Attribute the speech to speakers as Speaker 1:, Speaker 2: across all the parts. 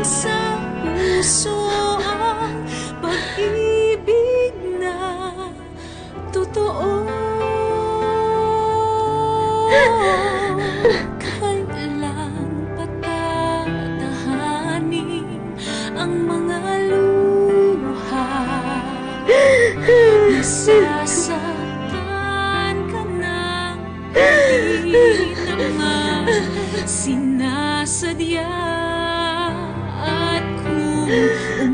Speaker 1: sa puso ang pag-ibig na totoo. Kailan patatahanin ang mga luha? Nasasaktan ka ng hindi naman sinasadya. At kung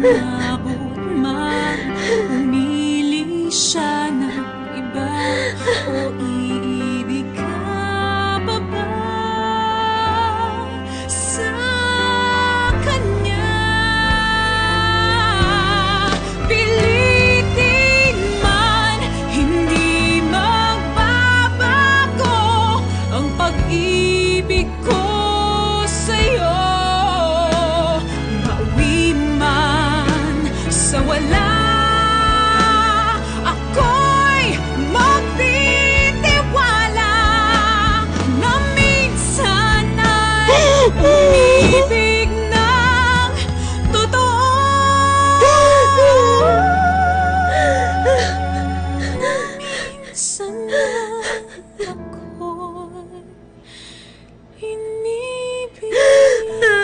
Speaker 1: umabot man, umili siya ng iba, o iibig ka pa ba sa kanya? Pilitin man, hindi magbabago ang pag-ibig ko sa'yo. Mauwi man sa wala, ako'y magtitiwala na minsan ay umibig ng totoo. Minsan ako'y inibig mo.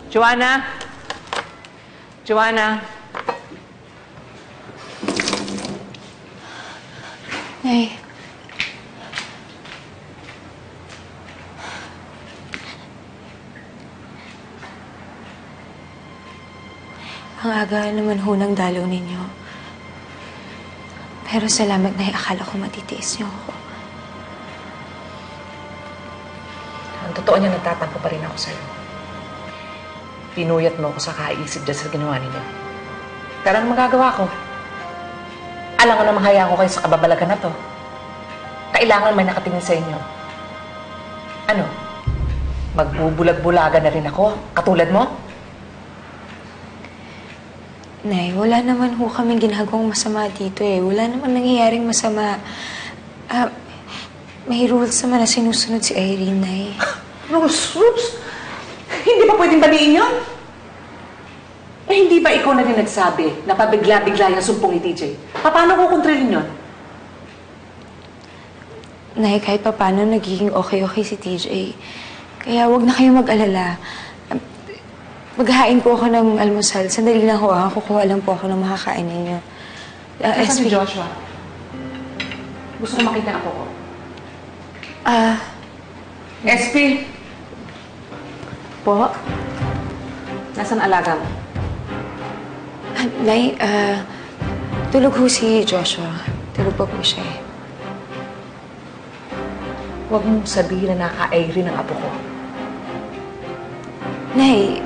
Speaker 2: Joanna? Joanna?
Speaker 3: Nay. Ang aga naman ho ng dalaw ninyo. Pero salamat, Nay. Akala ko matitiis niyo ako.
Speaker 2: Ang totoo niya, nagtatampo pa rin ako sa'yo. Pinuyat mo ako sa kaisip dyan sa ginawa ninyo. Pero anong magagawa ko? Alam ko na mahaya ko kayo sa kababalagan na to. Kailangan may nakatingin sa inyo. Ano? Magbubulag-bulagan na rin ako? Katulad mo?
Speaker 3: Nay, wala naman ho kaming ginagawang masama dito eh. Wala naman nangyayaring masama. May rules naman na sinusunod si Irene, Nay.
Speaker 2: Rules? Hindi ba pwedeng baliin yun? Eh, hindi ba ikaw na rin nagsabi na pabigla-bigla yung sumpong ni TJ? Paano ko kontrolin yun?
Speaker 3: Nay, kahit pa paano nagiging okay si TJ. Kaya wag na kayo mag-alala. Maghahain po ako ng almusal. Sandali lang ho, kukuha lang po ako ng makakain ninyo.
Speaker 2: Nasaan si Joshua? Gusto ko makita ako ko. SP! Po? Nasaan alaga mo?
Speaker 3: Nay, tulog ho si Joshua. Tulog pa po siya eh.
Speaker 2: Huwag mong sabihin na naka-Irene ang apo ko.
Speaker 3: Nay,